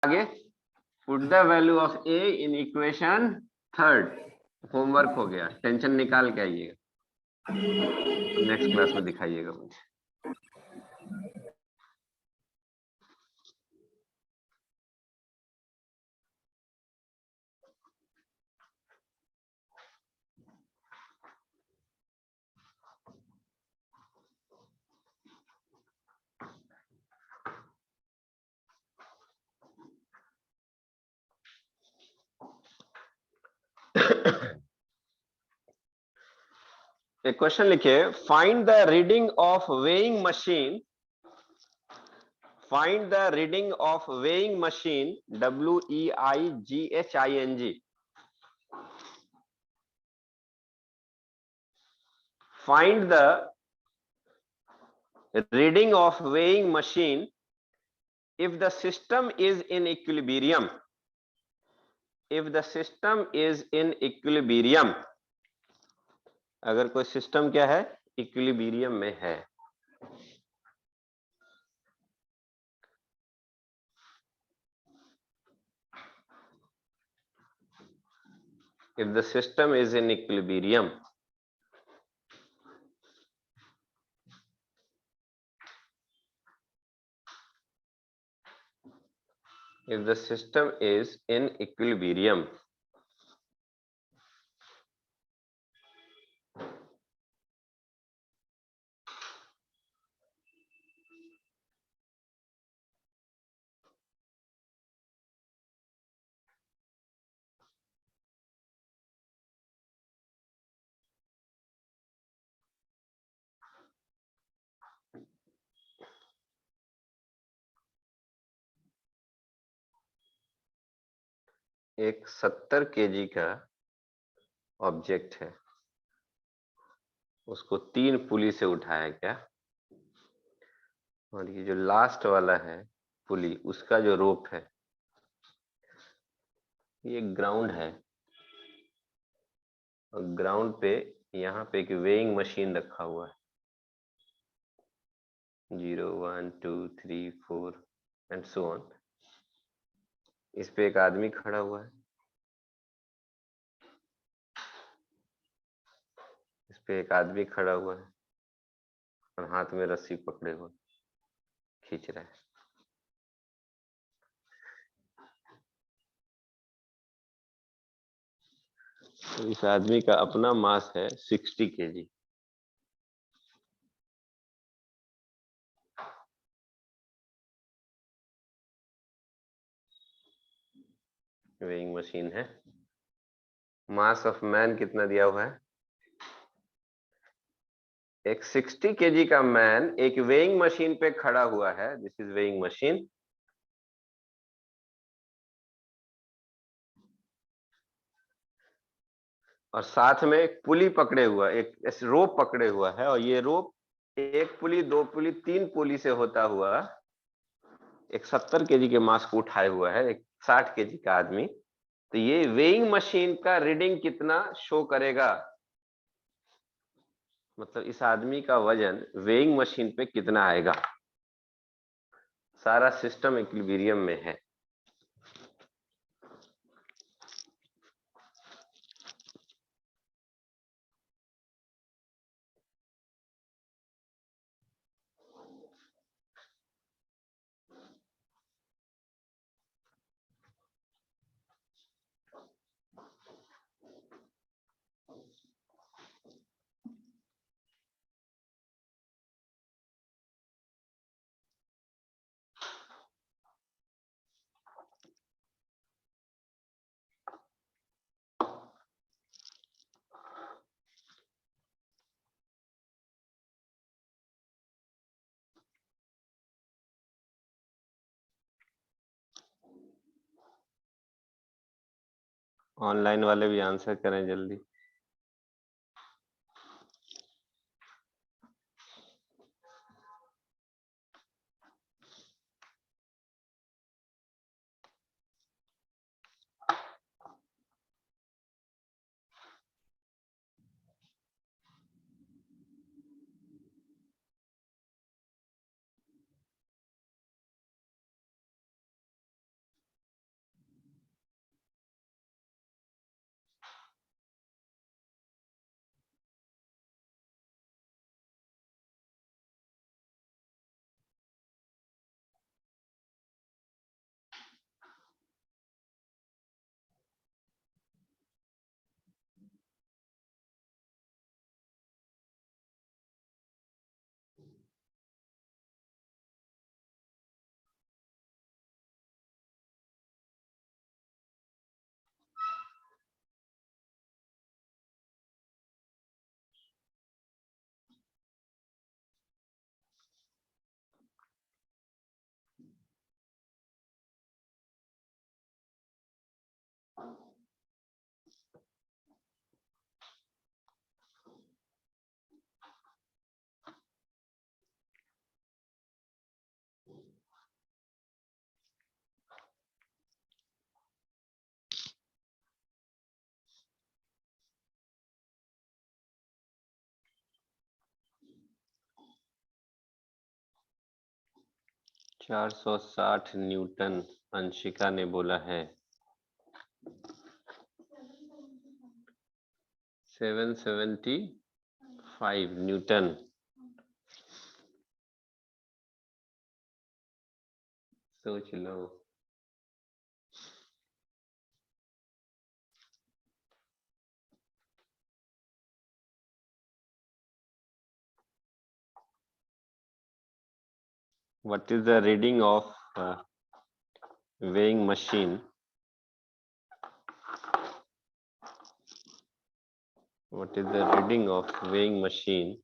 आगे put the value of A in equation third. Homework हो गया, टेंशन निकाल के आइएगा, नेक्स्ट क्लास में दिखाइएगा मुझे। एक क्वेश्चन लिखिए, find the reading of weighing machine, find the reading of weighing machine WEIGHING, find the reading of weighing machine if the system is in equilibrium, if the system is in equilibrium, अगर कोई system क्या है, equilibrium में है। if the system is in equilibrium, if the system is in equilibrium, एक 70 kg का object है, उसको 3 पुली से उठाया गया, और ये जो लास्ट वाला है पुली, उसका जो रोप है, ये ग्राउंड है, और ग्राउंड पे यहाँ पे एक वेइंग मशीन रखा हुआ है, 0 1 2 3 4 एंड सो ऑन। इस पे एक आदमी खड़ा हुआ है, इस पे एक आदमी खड़ा हुआ है और हाथ में रस्सी पकड़े हुए खींच रहा है। तो इस आदमी का अपना मास है 60 kg। वेइंग मशीन है, मास ऑफ मैन कितना दिया हुआ है, एक 60 kg का मैन एक वेइंग मशीन पे खड़ा हुआ है, दिस इज वेइंग मशीन, और साथ में एक पुली पकड़े हुआ, एक रोप पकड़े हुआ है, और ये रोप 1 पुली 2 पुली 3 पुली से होता हुआ एक 70 kg के मास को उठाए हुआ है, एक 60 kg का आदमी। तो ये वेइंग मशीन का रीडिंग कितना शो करेगा, मतलब इस आदमी का वजन वेइंग मशीन पे कितना आएगा। सारा सिस्टम इक्विलिब्रियम में है। ऑनलाइन वाले भी आंसर करें जल्दी। 460 न्यूटन अंशिका ने बोला है। 775 न्यूटन। सोच लो। What is the reading of weighing machine? What is the reading of weighing machine?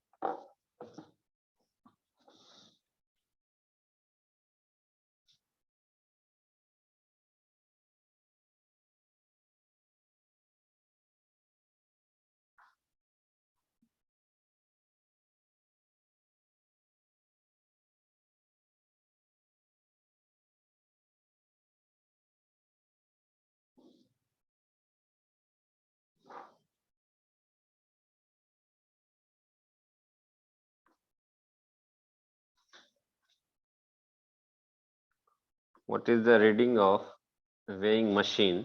What is the reading of weighing machine?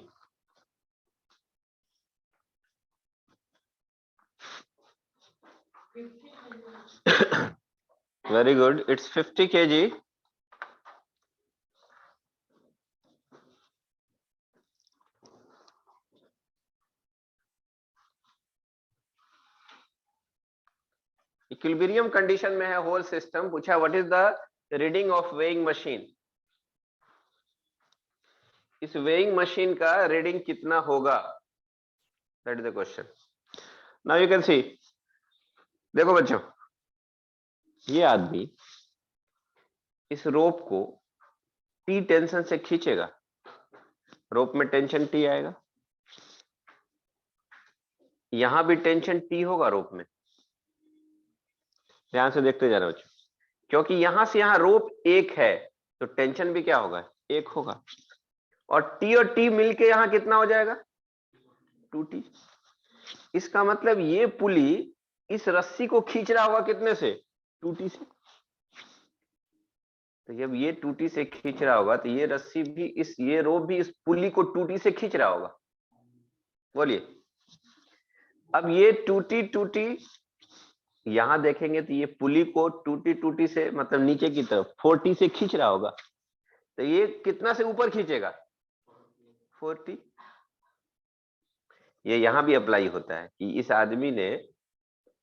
Very good. It's 50 kg. Equilibrium condition में है होल सिस्टम। पूछा what is the reading of weighing machine. इस weighing machine का reading कितना होगा, that is the question. Now you can see, देखो बच्चों, ये आदमी इस रोप को टी टेंशन से खींचेगा, रोप में टेंशन टी आएगा, यहां भी टेंशन टी होगा रोप में। ध्यान से देखते जाना बच्चों, क्योंकि यहां से यहां रोप एक है तो टेंशन भी क्या होगा, एक होगा। और टी मिलके यहां कितना हो जाएगा, 2t। इसका मतलब ये पुली इस रस्सी को खींच रहा होगा कितने से, 2t से। तो जब ये 2t से खींच रहा होगा तो ये रस्सी भी ये रोप भी इस पुली को 2t से खींच रहा होगा। बोलिए, अब ये 2t यहां देखेंगे तो ये पुली को 2t से मतलब नीचे की तरफ 4t से खींच रहा होगा। तो ये कितना से ऊपर खींचेगा, 4t। ये यहां भी अप्लाई होता है कि इस आदमी ने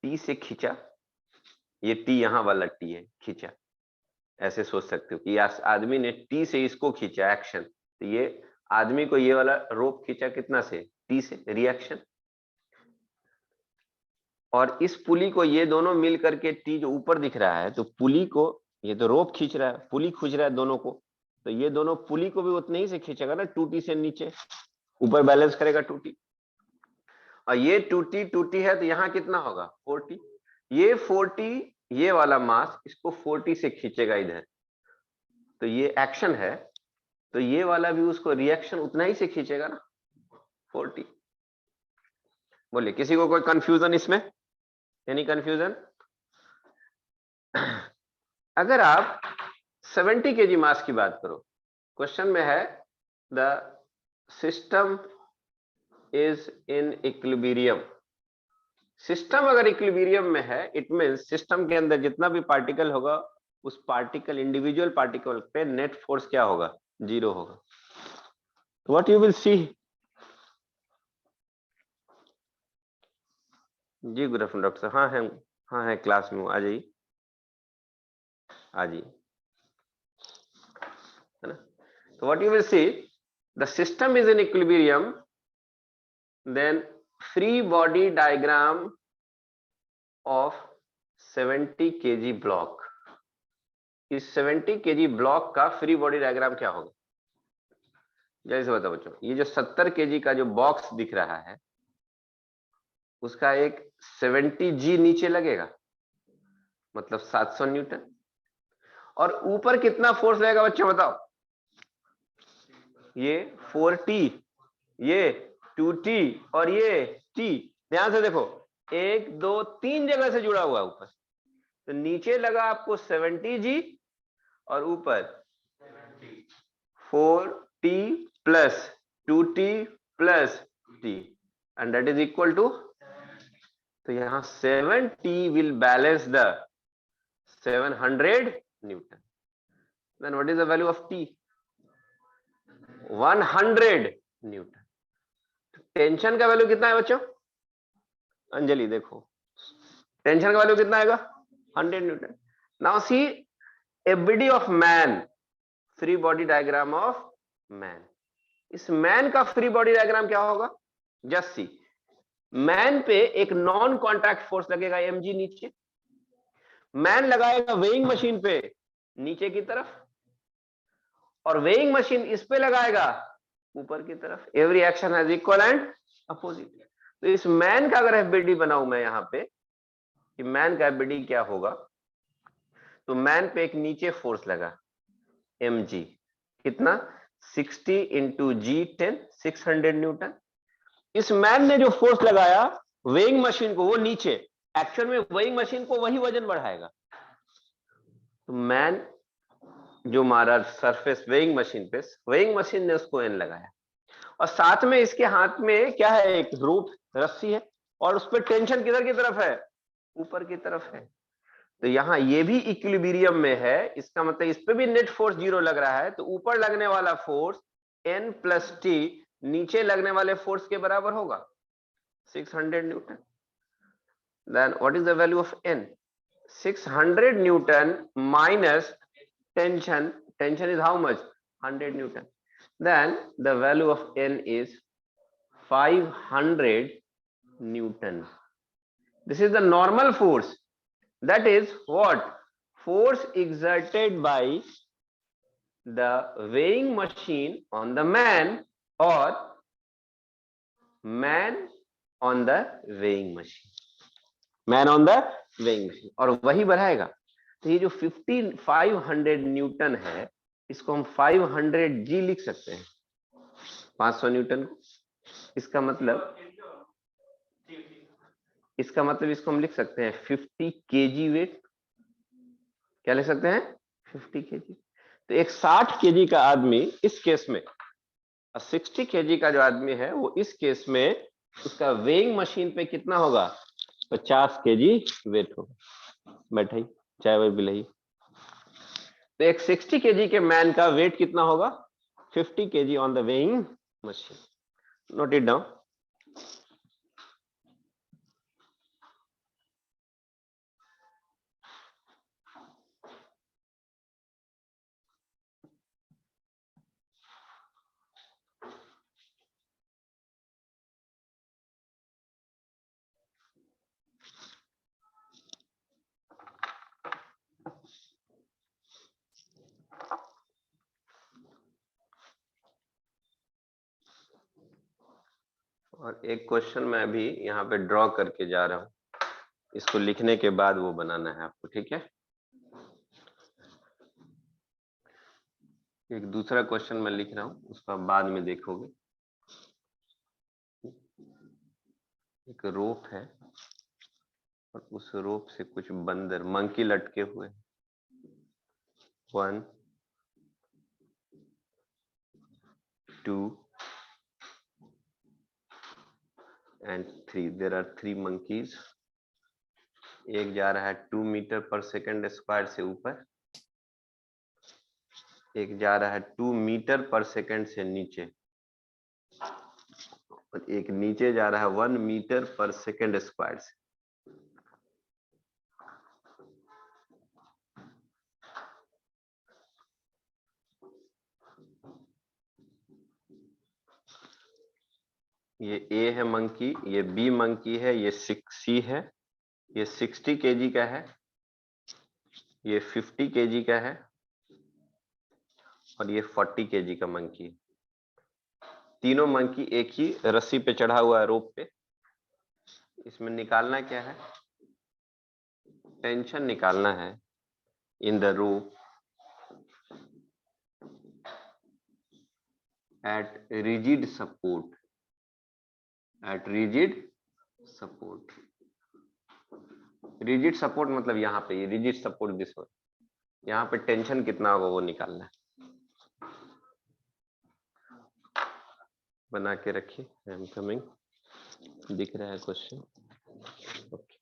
टी से खींचा, ये टी यहां वाला टी है, खींचा। ऐसे सोच सकते हो कि आदमी ने टी से इसको खींचा, एक्शन। तो ये आदमी को ये वाला रोप खींचा कितना से, टी से, रिएक्शन। और इस पुली को ये दोनों मिल करके टी जो ऊपर दिख रहा है, तो पुली को, ये तो रोप खींच रहा है, पुली खींच रहा है दोनों को, तो ये दोनों पुली को भी उतने ही से खींचेगा ना, 2t से नीचे, ऊपर बैलेंस करेगा 2t। और ये 2t है तो यहाँ कितना होगा, 4t। ये 4t, ये वाला मास इसको 4t से खींचेगा इधर, तो ये एक्शन है, तो ये वाला भी उसको रिएक्शन उतना ही से खींचेगा ना, 4t। बोलिए, किसी को कोई कंफ्यूजन इसमें, एनी कंफ्यूजन? अगर आप 70 kg मास की बात करो, क्वेश्चन में है the system is in equilibrium. System अगर इक्विलिब्रियम में है, इट मींस सिस्टम के अंदर जितना भी पार्टिकल होगा, उस पार्टिकल, इंडिविजुअल पार्टिकल पे नेट फोर्स क्या होगा, 0 होगा। What you will see. जी गुड आफ्टरनून डॉक्टर साहब। हाँ है क्लास में, आ जाइए, आ जाइए, है ना। तो what you will see, the system is in equilibrium, then free body diagram of 70 kg block. इस 70 kg ब्लॉक का फ्री बॉडी डायग्राम क्या होगा, जैसे बताओ बच्चों। ये जो 70 kg का जो बॉक्स दिख रहा है, उसका एक 70g नीचे लगेगा, मतलब 700 न्यूटन। और ऊपर कितना फोर्स लगेगा बच्चों बताओ, ये 4t, ये 2t और ये t। ध्यान से देखो, 1 2 3 जगह से जुड़ा हुआ है ऊपर। तो नीचे लगा आपको 70g और ऊपर 4t plus 2t plus t and that is equal to, तो यहाँ 7t will balance the 700 Newton. Then what is the value of t? 100 Newton. Tension का वैल्यू कितना है बच्चों? अंजलि देखो, टेंशन का वैल्यू कितना आएगा? 100 Newton. Now see ABD of man, free body diagram of man. इस मैन का फ्री बॉडी डायग्राम क्या होगा? जस्ट सी, मैन पे एक नॉन कॉन्टैक्ट फोर्स लगेगा mg नीचे, मैन लगाएगा वेइंग मशीन पे नीचे की तरफ, और वेइंग मशीन इस पे लगाएगा ऊपर की तरफ. Every action has equal and opposite. तो इस मैन का अगर एफबीडी बनाऊं मैं यहाँ पे, कि मैन का एफबीडी क्या होगा, तो मैन पे एक नीचे फोर्स लगा mg, कितना? 60 इंटू जी 10, 600 न्यूटन. इस मैन ने जो फोर्स लगाया वेइंग मशीन को, वो नीचे, एक्चुअल में वेइंग मशीन को वही वजन बढ़ाएगा. तो मैन जो मारा सरफेस वेइंग मशीन पे, वेइंग मशीन ने उसको एन लगाया, और साथ में इसके हाथ में क्या है? एक रोप, रस्सी है, और उस पर टेंशन किधर की तरफ है? ऊपर की तरफ है. तो यहाँ ये भी इक्विलिब्रियम में है, इसका मतलब इस पे भी नेट फोर्स 0 लग रहा है. तो ऊपर लगने वाला फोर्स n प्लस टी नीचे लगने वाले फोर्स के बराबर होगा 600 newton. Then what is the value of n? 600 newton minus tension. Tension is how much? 100 newton. Then the value of n is 500 Newton. This is the normal force. That is what? Force exerted by the weighing machine on the man, or man on the weighing machine. Man on the weighing machine. और वही बढ़ाएगा. तो ये जो 500 Newton है, इसको हम 500 जी लिख सकते हैं, 500 न्यूटन को. इसका मतलब इसको हम लिख सकते हैं 50 केजी वेट. क्या लिख सकते हैं? 50 केजी. तो एक 60 केजी का आदमी इस केस में, 60 केजी का जो आदमी है वो इस केस में, उसका वेइंग मशीन पे कितना होगा? 50 केजी वेट होगा. बैठाई चाय वही पिलाई. तो एक 60 केजी के मैन का वेट कितना होगा? 50 KG on the weighing machine. Note it down. और एक क्वेश्चन मैं अभी यहाँ पे ड्रॉ करके जा रहा हूँ, इसको लिखने के बाद वो बनाना है आपको. ठीक है. एक दूसरा क्वेश्चन मैं लिख रहा हूँ, उसका बाद में देखोगे. एक रोप है और उस रोप से कुछ बंदर, मंकी लटके हुए. 1 2 and 3. There are 3 monkeys. एक जा रहा है 2 मीटर पर सेकंड स्क्वायर से ऊपर, एक जा रहा है 2 मीटर पर सेकंड से नीचे, और एक नीचे जा रहा है 1 मीटर पर सेकंड स्क्वायर से. ये ए है मंकी, ये बी मंकी है, ये सी है, ये 60 केजी का है, ये 50 केजी का है, और ये 40 केजी का मंकी है. तीनों मंकी एक ही रस्सी पे चढ़ा हुआ है, रोप पे. इसमें निकालना क्या है? टेंशन निकालना है in the rope at rigid support. At rigid support. Rigid support मतलब यहाँ पे, ये रिजिड सपोर्ट दिस हो, यहाँ पे टेंशन कितना होगा वो निकालना है. बना के रखिए, आई एम कमिंग। दिख रहा है क्वेश्चन? ओके।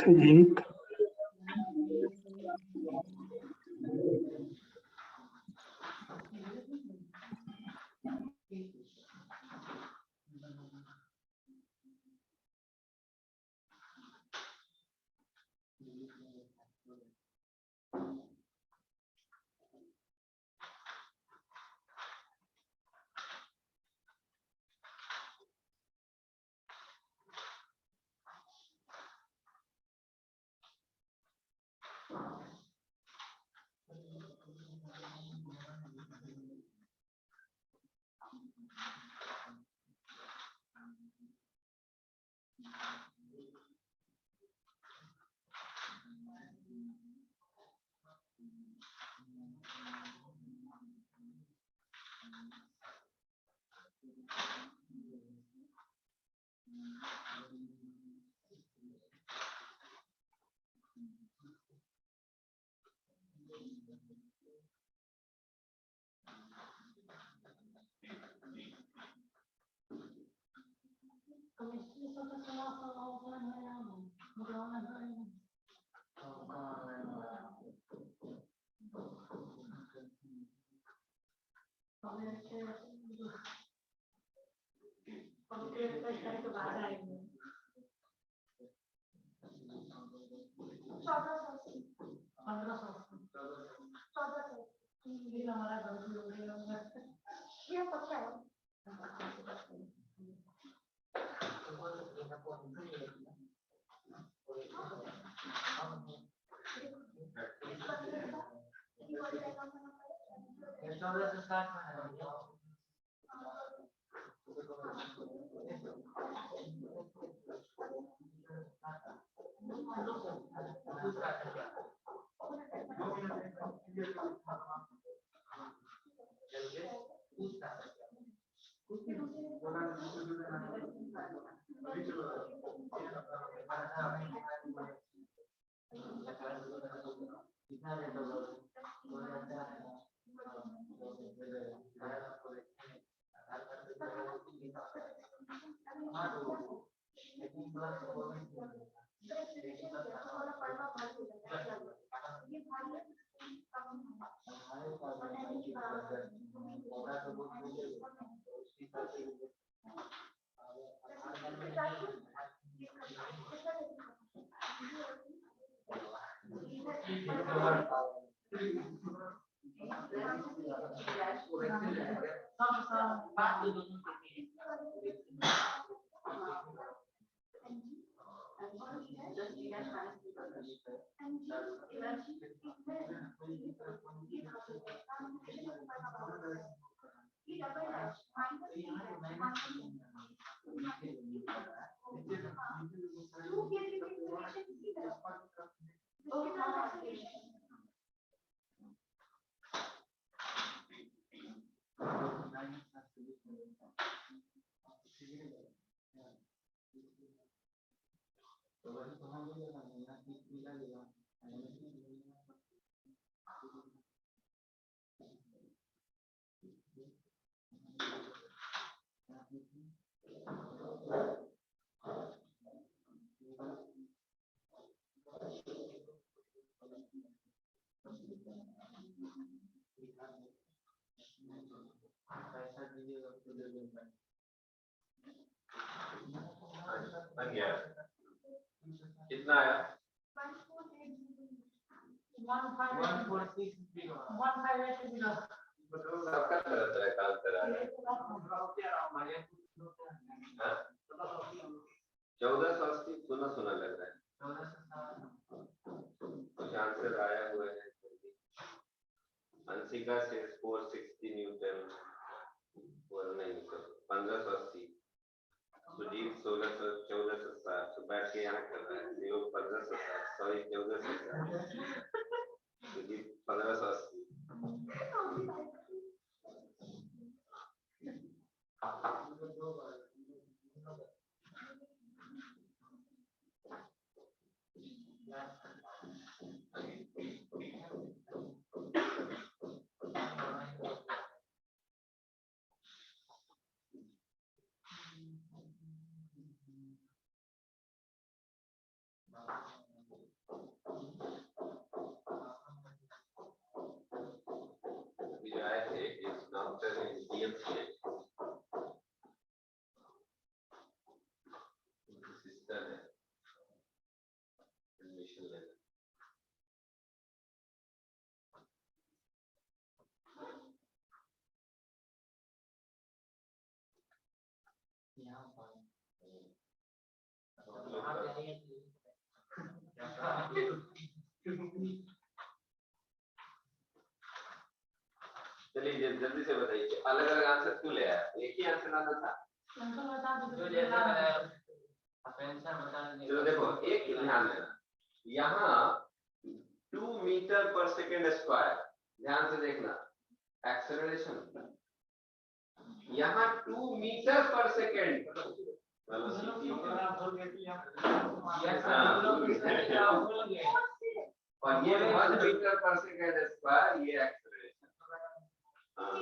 Link. कितना आया? 1480 सुना सुना लग रहा है। कुछ आंसर आया हुआ है। अंशिका से 460 न्यूटन और नहीं 1580। सुजीत 1460 तो बैठ के यहाँ कर रहा है। योग 1560 सॉरी 1460 सुजीत 1580। चलिए जल्दी से बताइए अलग अलग आंसर क्यों ले आया? एक ही आंसर आना था। चलो देखो एक ध्यान देना, यहाँ 2 मीटर पर सेकेंड स्क्वायर, ध्यान से देखना एक्सेलरेशन, यहाँ 2 मीटर पर सेकेंड और ये 1 मीटर पर सेकेंड स्क्वायर, ये एक्सेलरेशन।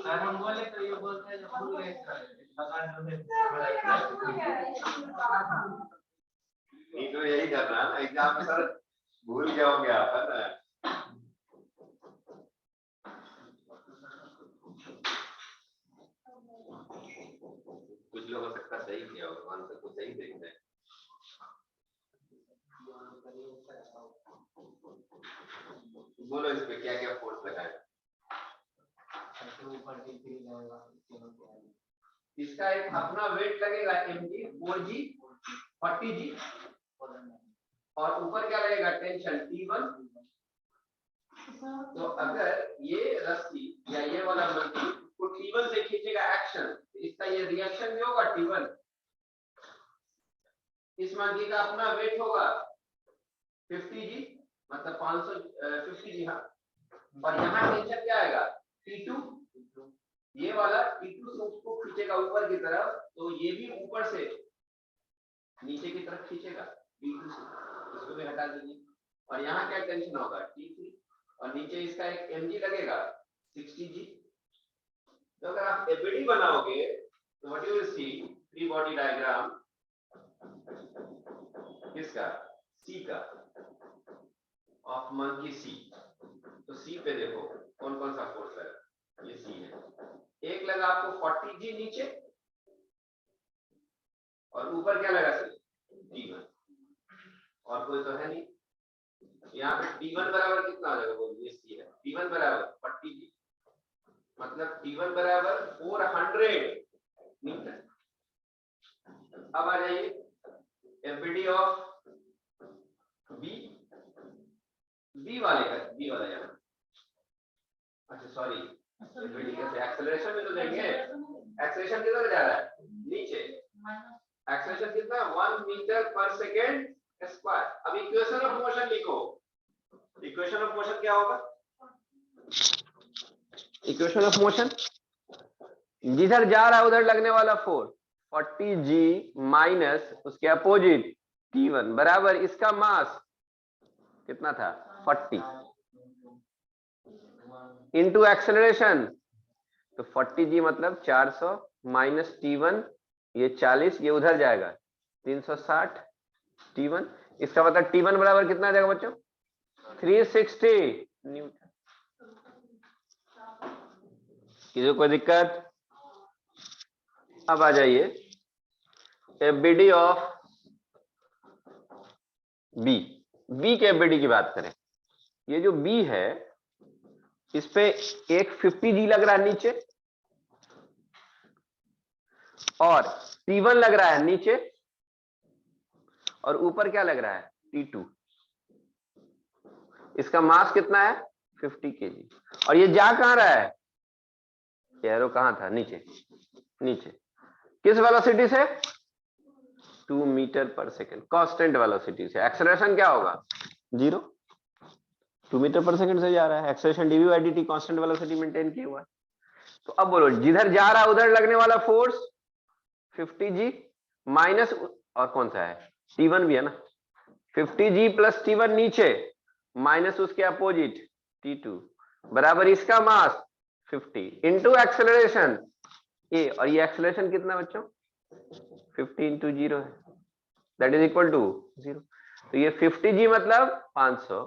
हम बोले तो ये बोलते हैं भूल गए नहीं तो यही कर रहा है एग्जाम में सर, भूल गया होंगे आप है ना। कुछ लोग हो सकता सही किया हो, आंसर को सही देखते हैं। बोलो इस पे क्या क्या फोर्स लगाए? इसका एक अपना वेट लगेगा mg 4g 40g और ऊपर क्या लगेगा टेंशन T1। तो अगर ये रस्सी या ये वाला मंकी को T1 से खींचेगा एक्शन, इसका ये रिएक्शन भी होगा T1। इस मंकी का अपना वेट होगा 50g मतलब 550g। हाँ, और यहाँ टेंशन क्या आएगा T2। ये वाला T2 से उसको खींचेगा ऊपर की तरफ, तो ये भी ऊपर से नीचे की तरफ खींचेगा T2 से, इसको भी हटा दीजिए। और यहाँ क्या टेंशन होगा T3 और नीचे इसका एक mg लगेगा 60g। तो अगर आप एबीडी बनाओगे तो what you will C free body diagram किसका सी का ऑफ मंकी सी। तो सी पे देखो कौन कौन सा फोर्स है, ये सी है। एक लगा आपको 40g नीचे और ऊपर क्या लगा T1 और कोई तो है नहीं। यहाँ पे T1 बराबर कितना हो जाएगा बोलिए, सी है T1 बराबर 40g मतलब T1 बराबर 400 मीटर। अब आ जाइए एफबीडी ऑफ बी वाले का, बी वाला यहाँ, अच्छा सॉरी एफबीडी कैसे एक्सेलरेशन में तो देंगे, एक्सेलरेशन किधर जा रहा है नीचे, एक्सेलरेशन कितना 1 मीटर पर सेकेंड स्क्वायर। अब इक्वेशन ऑफ मोशन लिखो, इक्वेशन ऑफ मोशन क्या होगा, इक्वेशन ऑफ मोशन जिधर जा रहा है उधर लगने वाला फोर्स 40g माइनस उसके अपोजिट T1 बराबर इसका मास कितना था 40 इंटू एक्सेलरेशन, तो 40g मतलब 400 माइनस T1 ये 40, ये उधर जाएगा 360 T1, इसका मतलब T1 बराबर कितना जाएगा बच्चों 360 न्यूटन। किसी को कोई दिक्कत? अब आ जाइए एफबीडी ऑफ बी, बी के एफबीडी की बात करें। ये जो बी है इस पे एक 50g लग रहा है नीचे और T1 लग रहा है नीचे और ऊपर क्या लग रहा है T2। इसका मास कितना है 50 kg और ये जा कहां रहा है, एरो कहां था नीचे, नीचे किस वेलोसिटी से 2 मीटर पर सेकेंड कांस्टेंट वेलोसिटी से। एक्सेलरेशन क्या होगा 0, 2 मीटर पर सेकेंड से जा रहा है, acceleration dv by dt constant velocity maintain किया हुआ है। तो अब बोलो जिधर जा रहा है उधर लगने वाला फोर्स 50g माइनस और कौन सा है T1 भी है ना, 50g प्लस T1 नीचे माइनस उसके अपोजिट T2 बराबर इसका मास 50 इंटू एक्सेलरेशन ए, और ये एक्सेलरेशन कितना बच्चों 50 इंटू 0 है दैट इज इक्वल टू 0। तो ये 50g मतलब 500